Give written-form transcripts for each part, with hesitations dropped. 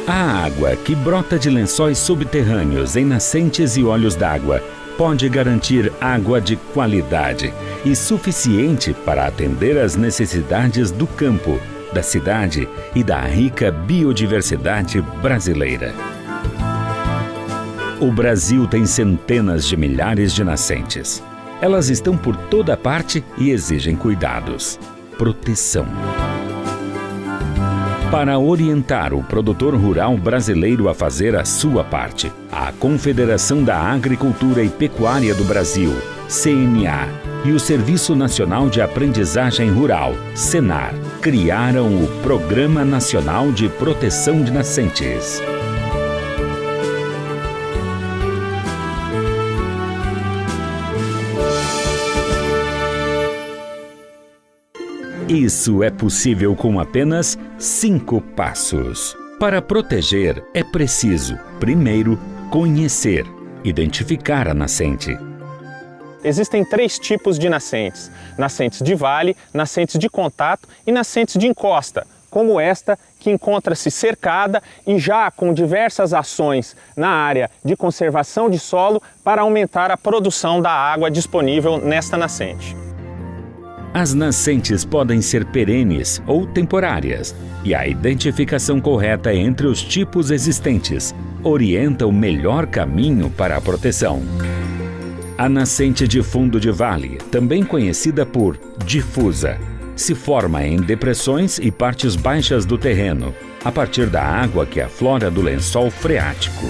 A água que brota de lençóis subterrâneos em nascentes e olhos d'água pode garantir água de qualidade e suficiente para atender às necessidades do campo, da cidade e da rica biodiversidade brasileira. O Brasil tem centenas de milhares de nascentes. Elas estão por toda parte e exigem cuidados, proteção. Para orientar o produtor rural brasileiro a fazer a sua parte, a Confederação da Agricultura e Pecuária do Brasil, CNA, e o Serviço Nacional de Aprendizagem Rural, SENAR, criaram o Programa Nacional de Proteção de Nascentes. Isso é possível com apenas 5 passos. Para proteger, é preciso, primeiro, conhecer, identificar a nascente. Existem 3 tipos de nascentes: nascentes de vale, nascentes de contato e nascentes de encosta, como esta que encontra-se cercada e já com diversas ações na área de conservação de solo para aumentar a produção da água disponível nesta nascente. As nascentes podem ser perenes ou temporárias, e a identificação correta entre os tipos existentes orienta o melhor caminho para a proteção. A nascente de fundo de vale, também conhecida por difusa, se forma em depressões e partes baixas do terreno, a partir da água que aflora do lençol freático.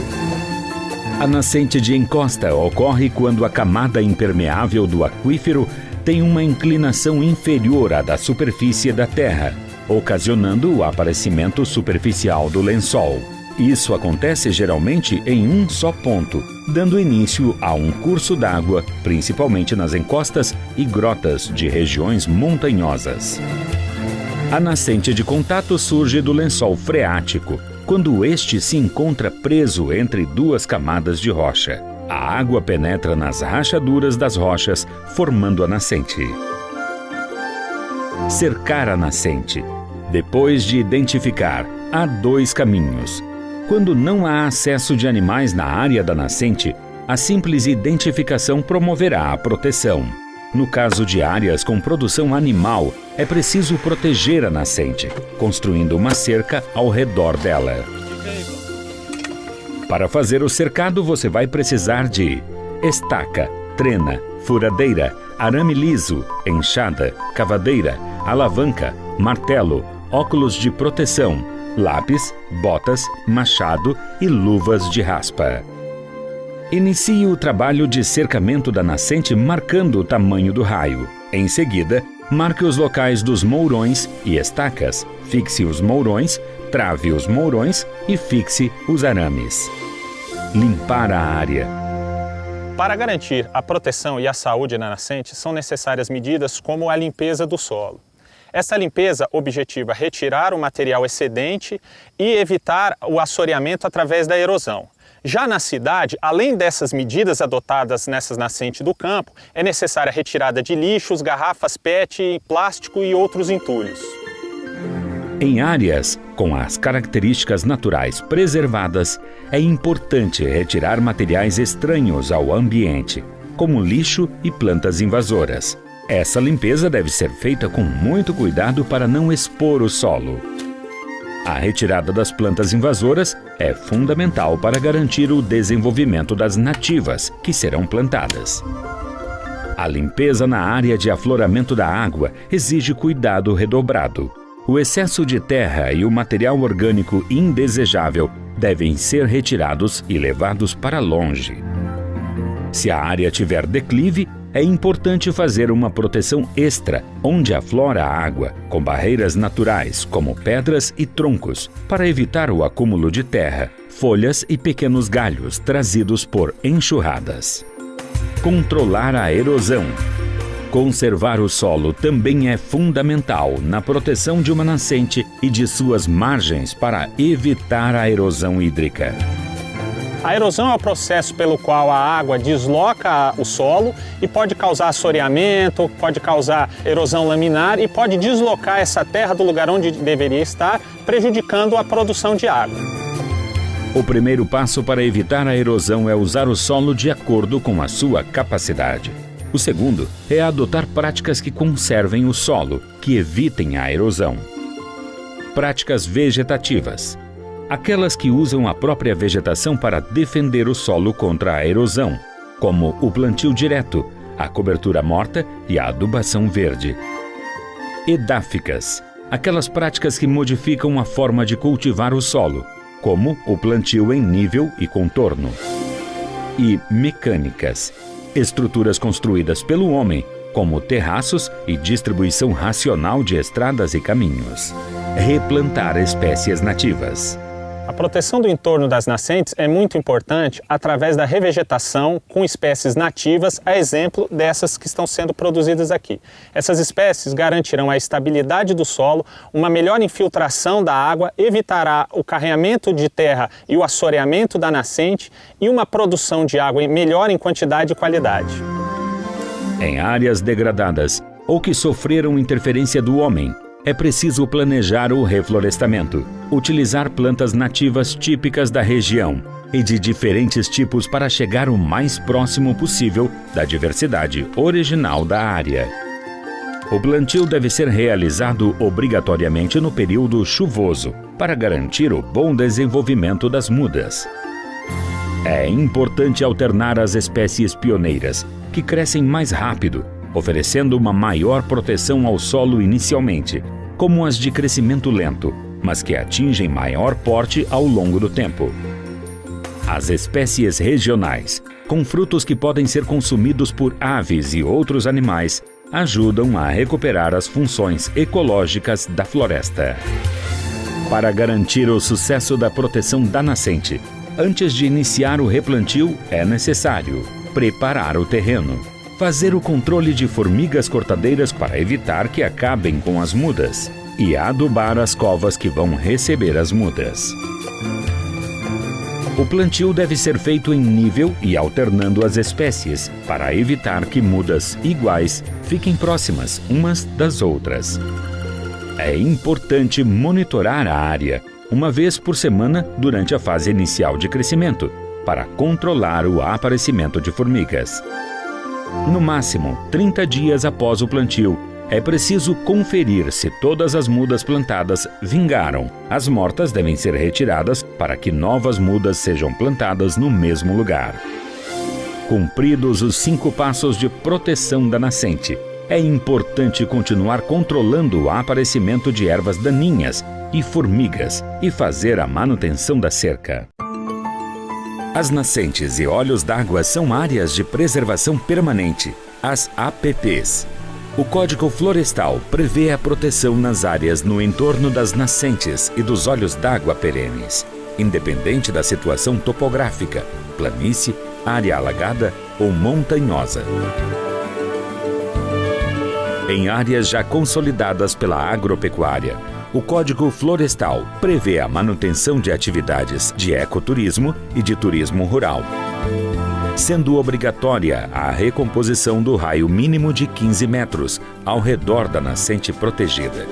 A nascente de encosta ocorre quando a camada impermeável do aquífero tem uma inclinação inferior à da superfície da terra, ocasionando o aparecimento superficial do lençol. Isso acontece geralmente em um só ponto, dando início a um curso d'água, principalmente nas encostas e grotas de regiões montanhosas. A nascente de contato surge do lençol freático, quando este se encontra preso entre 2 camadas de rocha. A água penetra nas rachaduras das rochas, formando a nascente. Cercar a nascente. Depois de identificar, há 2 caminhos. Quando não há acesso de animais na área da nascente, a simples identificação promoverá a proteção. No caso de áreas com produção animal, é preciso proteger a nascente, construindo uma cerca ao redor dela. Para fazer o cercado, você vai precisar de estaca, trena, furadeira, arame liso, enxada, cavadeira, alavanca, martelo, óculos de proteção, lápis, botas, machado e luvas de raspa. Inicie o trabalho de cercamento da nascente marcando o tamanho do raio. Em seguida, marque os locais dos mourões e estacas, fixe os mourões, trave os mourões e fixe os arames. Limpar a área. Para garantir a proteção e a saúde na nascente, são necessárias medidas como a limpeza do solo. Essa limpeza objetiva retirar o material excedente e evitar o assoreamento através da erosão. Já na cidade, além dessas medidas adotadas nessas nascentes do campo, é necessária a retirada de lixos, garrafas PET, plástico e outros entulhos. Em áreas com as características naturais preservadas, é importante retirar materiais estranhos ao ambiente, como lixo e plantas invasoras. Essa limpeza deve ser feita com muito cuidado para não expor o solo. A retirada das plantas invasoras é fundamental para garantir o desenvolvimento das nativas que serão plantadas. A limpeza na área de afloramento da água exige cuidado redobrado. O excesso de terra e o material orgânico indesejável devem ser retirados e levados para longe. Se a área tiver declive, é importante fazer uma proteção extra onde aflora a água, com barreiras naturais como pedras e troncos, para evitar o acúmulo de terra, folhas e pequenos galhos trazidos por enxurradas. Controlar a erosão. Conservar o solo também é fundamental na proteção de uma nascente e de suas margens para evitar a erosão hídrica. A erosão é o processo pelo qual a água desloca o solo e pode causar assoreamento, pode causar erosão laminar e pode deslocar essa terra do lugar onde deveria estar, prejudicando a produção de água. O primeiro passo para evitar a erosão é usar o solo de acordo com a sua capacidade. O segundo é adotar práticas que conservem o solo, que evitem a erosão. Práticas vegetativas. Aquelas que usam a própria vegetação para defender o solo contra a erosão, como o plantio direto, a cobertura morta e a adubação verde. Edáficas. Aquelas práticas que modificam a forma de cultivar o solo, como o plantio em nível e contorno. E mecânicas. Estruturas construídas pelo homem, como terraços e distribuição racional de estradas e caminhos. Replantar espécies nativas. A proteção do entorno das nascentes é muito importante através da revegetação com espécies nativas, a exemplo dessas que estão sendo produzidas aqui. Essas espécies garantirão a estabilidade do solo, uma melhor infiltração da água, evitará o carreamento de terra e o assoreamento da nascente e uma produção de água melhor em quantidade e qualidade. Em áreas degradadas ou que sofreram interferência do homem, é preciso planejar o reflorestamento, utilizar plantas nativas típicas da região e de diferentes tipos para chegar o mais próximo possível da diversidade original da área. O plantio deve ser realizado obrigatoriamente no período chuvoso, para garantir o bom desenvolvimento das mudas. É importante alternar as espécies pioneiras, que crescem mais rápido, oferecendo uma maior proteção ao solo inicialmente, como as de crescimento lento, mas que atingem maior porte ao longo do tempo. As espécies regionais, com frutos que podem ser consumidos por aves e outros animais, ajudam a recuperar as funções ecológicas da floresta. Para garantir o sucesso da proteção da nascente, antes de iniciar o replantio, é necessário preparar o terreno, fazer o controle de formigas cortadeiras para evitar que acabem com as mudas e adubar as covas que vão receber as mudas. O plantio deve ser feito em nível e alternando as espécies para evitar que mudas iguais fiquem próximas umas das outras. É importante monitorar a área uma vez por semana durante a fase inicial de crescimento para controlar o aparecimento de formigas. No máximo, 30 dias após o plantio, é preciso conferir se todas as mudas plantadas vingaram. As mortas devem ser retiradas para que novas mudas sejam plantadas no mesmo lugar. Cumpridos os 5 passos de proteção da nascente, é importante continuar controlando o aparecimento de ervas daninhas e formigas e fazer a manutenção da cerca. As nascentes e olhos d'água são áreas de preservação permanente, as APPs. O Código Florestal prevê a proteção nas áreas no entorno das nascentes e dos olhos d'água perenes, independente da situação topográfica, planície, área alagada ou montanhosa. Em áreas já consolidadas pela agropecuária, o Código Florestal prevê a manutenção de atividades de ecoturismo e de turismo rural, sendo obrigatória a recomposição do raio mínimo de 15 metros ao redor da nascente protegida.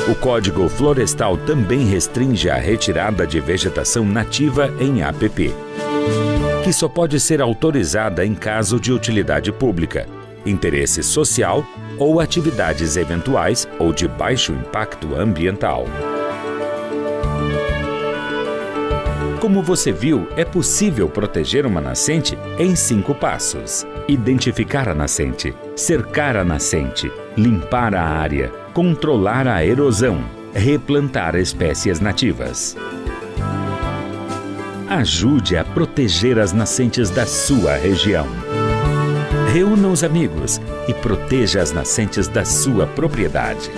O Código Florestal também restringe a retirada de vegetação nativa em APP, que só pode ser autorizada em caso de utilidade pública, interesse social ou atividades eventuais ou de baixo impacto ambiental. Como você viu, é possível proteger uma nascente em 5 passos. Identificar a nascente, cercar a nascente, limpar a área, controlar a erosão, replantar espécies nativas. Ajude a proteger as nascentes da sua região. Reúna os amigos e proteja as nascentes da sua propriedade.